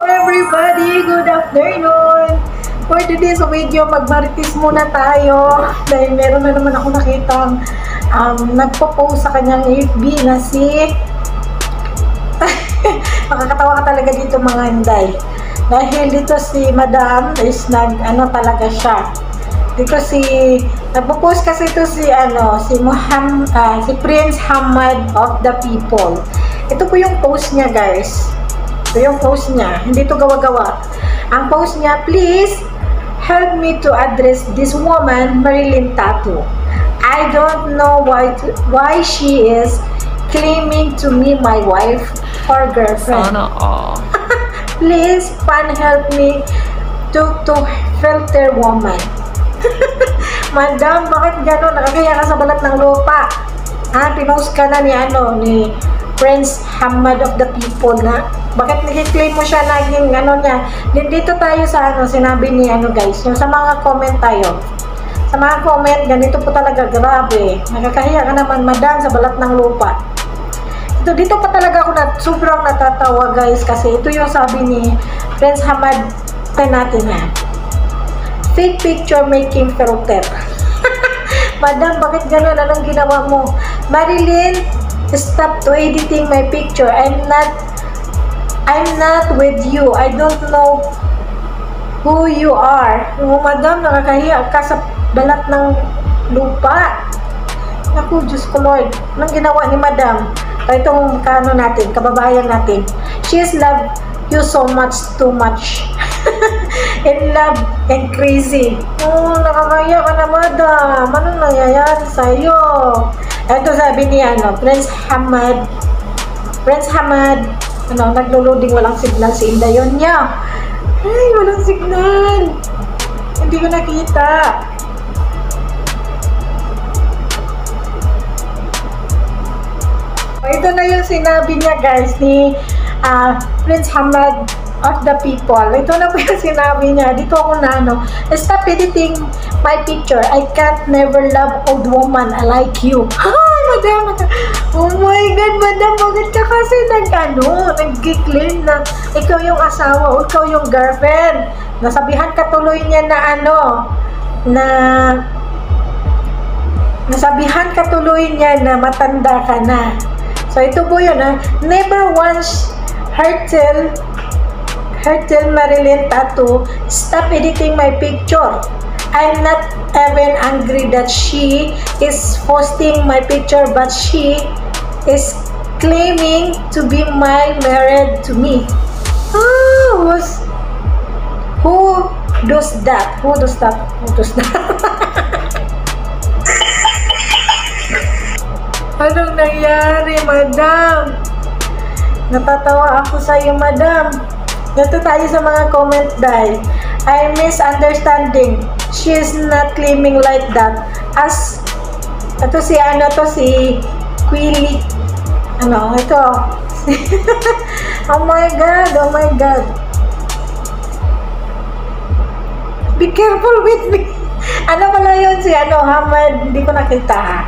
Everybody, good afternoon! For today's video, magmarites muna tayo dahil meron na naman ako nakitang nagpo-post sa kanyang FB na si makakatawa ka talaga dito mga Inday dahil dito si Madam is talaga siya dito nagpo-post kasi ito si Prince Hamad of the People. Ito po yung post niya, guys. Ito yung post niya, hindi to gawa-gawa. Ang post niya, please help me to address this woman, Marilyn Tattoo. I don't know why she is claiming to me my wife or girlfriend. Sana all. Please, pan help me to filter woman. Madam, bakit gano'n? Nakakaya ka sa balat ng lupa. Pinost ka na ni Prince Hamad of the People na bakit nag-claim mo siya naging niya. Dito tayo sa sinabi ni guys, yung sa mga comment tayo. Sa mga comment, ganito po talaga, grabe. Nakakahiya ka naman, madam, sa balat ng lupa. Dito pa talaga ako sobrang natatawa, guys, kasi ito yung sabi ni Prince Hamad natin yan. Fake picture making filter. Madam, bakit gano'n? Anong ginawa mo? Marilyn, stop to editing my picture. I'm not with you. I don't know who you are. Madam, nakakahiya ka sa balat ng lupa. Naku, Diyos ko Lord. Anong ginawa ni Madam? Itong kababayan natin. She's love you so much, too much. In love and crazy. Nakakaya ka na, Madam. Anong nangyayari sa'yo? Ito sabi ni Prince Hamad. Naglo-loading, walang signal si Inday yun niya. Ay, walang signal. Hindi ko nakita. Ito na yung sinabi niya, guys, ni Prince Hamad of the People. Ito na po yung sinabi niya. Dito ako stop editing my picture. I can't never love old woman like you. Ay, Madam. Oh my God, Madam. Bakit ka kasi nag-claim na ikaw yung asawa o ikaw yung girlfriend. Nasabihan ka tuloy niya nasabihan ka tuloy niya na matanda ka na. So, ito po yun, never once hurtle Marilyn Tattoo, stop editing my picture. I'm not even angry that she is posting my picture, but she is claiming to be married to me. Who does that? Who does that? Anong nangyari, Madam? Natatawa ako sa iyo, Madam. Dito tayo sa mga comment, Day. I'm misunderstanding. She is not claiming like that. Ito si Quilly. Ito. Oh my God. Be careful with me. Ano pala yun si Hamad? Hindi ko nakita,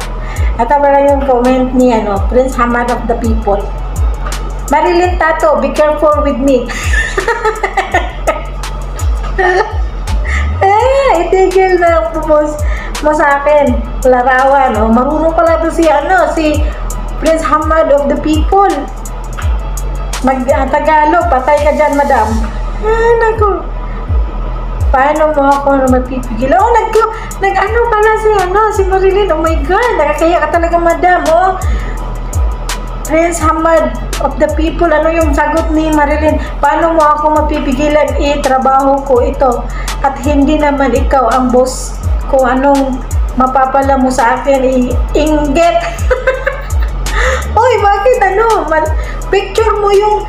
Ito pala yung comment ni Prince Hamad of the People. Marilyn Tattoo, be careful with me. Itigil na ang post mo sa akin. Larawan, marunong pala ito si Prince Hamad of the People. Tagalog, patay ka dyan, Madam. Naku. Paano mo ako mapipigil? Pala si Marilyn. Oh my God, nakakaya ka talaga, Madam, Prince Hamad of the People, ano yung sagot ni Marilyn? Paano mo ako mapipigilan? Trabaho ko ito. At hindi naman ikaw ang boss ko. Anong mapapala mo sa akin? Inggit. Oy, bakit picture mo yung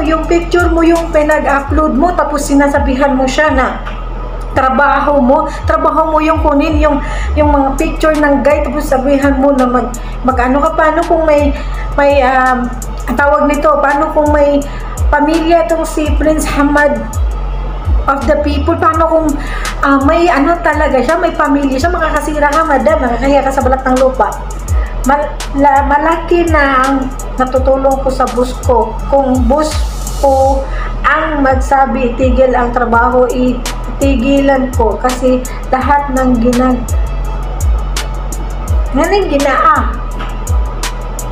yung picture mo yung pinag-upload mo, tapos sinasabihan mo siya na trabaho mo yung kunin yung mga picture ng guy, tapos sabihan mo na paano kung may tawag nito, paano kung may pamilya itong si Prince Hamad of the People, paano kung may talaga siya, may pamilya siya, makakasira ka, Madam, nakakaya ka sa balat ng lupa. malaki na ang natutulong ko sa boss ko. Kung boss ako ang magsabi itigil ang trabaho, itigilan ko kasi lahat ng ginaa.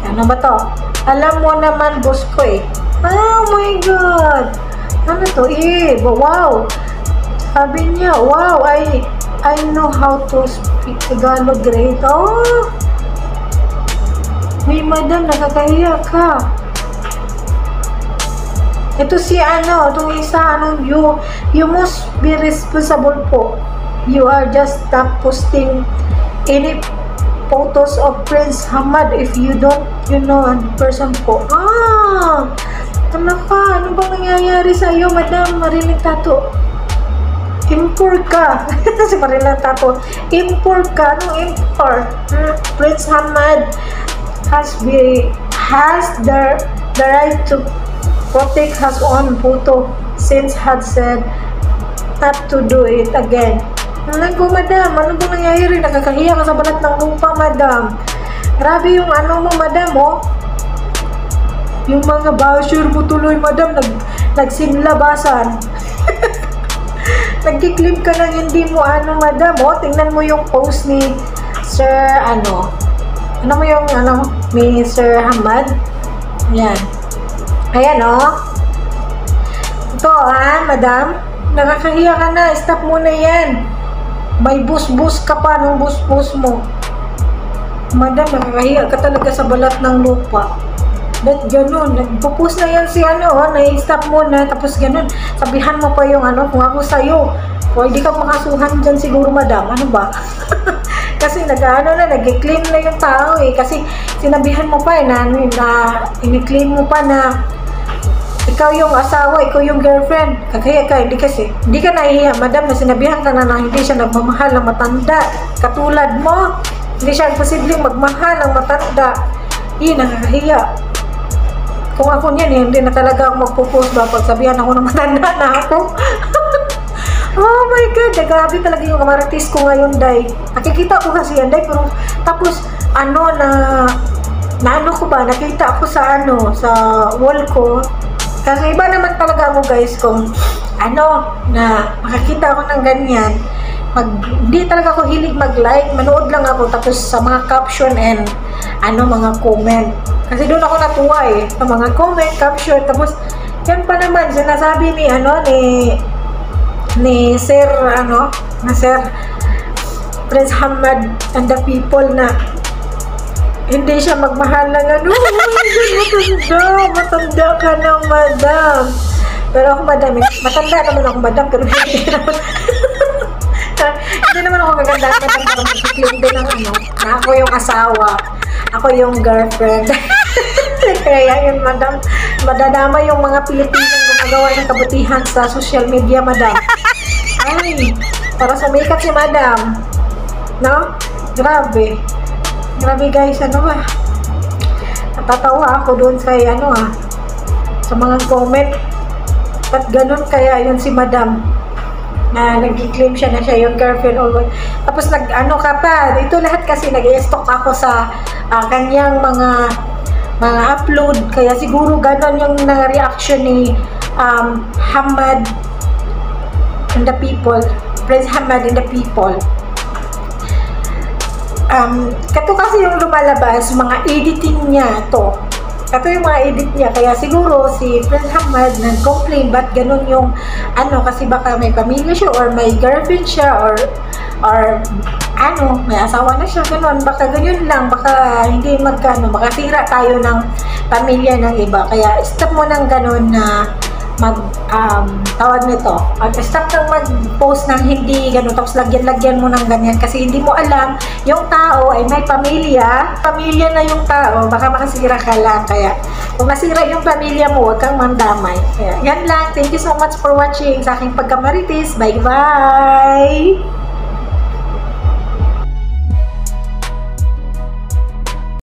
Ano ba to? Alam mo naman, boss ko eh. Oh my God! Ano to eh? Wow! Sabi niya, wow, I know how to speak Tagalog great. Oh! May madam, nakakahiya ka. Ito si itong isa, you must be responsible po. You are just stop posting any photos of Prince Hamad if you don't, ang person po. Ano bang nangyayari sa'yo, Madam Marilyn Tato? Import ka. Si Marilyn Tato, import ka. Anong import? Prince Hamad has the right to protect his own photo since had said not to do it again. Ko, Madam, ano ba nangyayari? Nakakahiya ka sa balat ng lupa, Madam. Grabe yung mo, Madam, oh. Yung mga basher mo tuloy, Madam, nagsimlabasan. Nagkiklim ka ng hindi mo, Madam, oh. Tingnan mo yung post ni Sir, ni Sir Hamad. Ayan. Ayan, oh. Ito, Madam. Nakakahiya ka na. Stop mo na yan. May bus-bus ka pa ng bus-bus mo. Madam, nakakahiya ka talaga sa balat ng lupa. Ba't ganun? Nagpo-post na yan si na-stop mo na, tapos ganun. Sabihan mo pa yung kung ako sa'yo. Pwede ka makasuhan dyan siguro, Madam. Ano ba? Kasi nag-claim na yung tao eh. Kasi sinabihan mo pa ini-claim mo pa na ikaw yung asawa, ikaw yung girlfriend. Kagaya ka, hindi ka nahihiya, Madam, na sinabihan ka na hindi siya nagmamahal ng matanda. Katulad mo, hindi siya posibleng magmahal ng matanda. Nakakahiya. Kung ako niyan, hindi na talaga ako magpo-post ba pagsabihan ako ng matanda na ako. Oh my God, grabe talaga yung kamaritis ko ngayon, Day. Nakikita ko kasi yan, Day, pero tapos, nakita ako sa sa wall ko. Kasi iba naman talaga ako, guys, kung na makakita ako ng ganyan, hindi talaga ako hilig mag-like, manood lang ako, tapos sa mga caption and mga comment. Kasi doon ako natuwa eh, sa mga comment, caption, tapos yan pa naman, sinasabi ni Sir, na Sir Prince Hamad and the people na hindi siya magmahal ng matanda ka na, Madam. Pero ako, Madam, matanda naman ako, Madam, pero hindi naman ako maganda, Madam, pero mag-claim din ng na ako yung asawa, ako yung girlfriend. Kaya yun, Madam, madadama yung mga Pilipinong gumagawa ng kabutihan sa social media, Madam. Ay, para sumikat si Madam. No? Grabe. Grabe, guys, ba? Natatawa ako doon sa sa mga comment. Ba't ganun kaya yun si Madam? Na nag-claim siya na siya yung girlfriend always. Tapos ka pa. Ito lahat kasi nag-i-stalk ako sa kanyang mga upload. Kaya siguro ganun yung reaction ni Hamad and the people. Prince Hamad and the people. Kato kasi yung lumalabas, mga editing niya to. Kato yung mga edit niya. Kaya siguro si Prince Hamad nag-complain ba't ganun yung kasi baka may pamilya siya or may girlfriend siya or may asawa na siya, ganun. Baka ganyan lang, baka hindi makasira tayo ng pamilya ng iba. Kaya stop mo ng ganun na tawag nito, stop nang mag-post ng hindi ganun, tapos lagyan mo ng ganyan kasi hindi mo alam yung tao ay may pamilya na yung tao, baka makasira ka lang. Kaya kung masira yung pamilya mo, huwag kang mandamay. Kaya yan lang, thank you so much for watching sa aking pagkamaritis. Bye bye.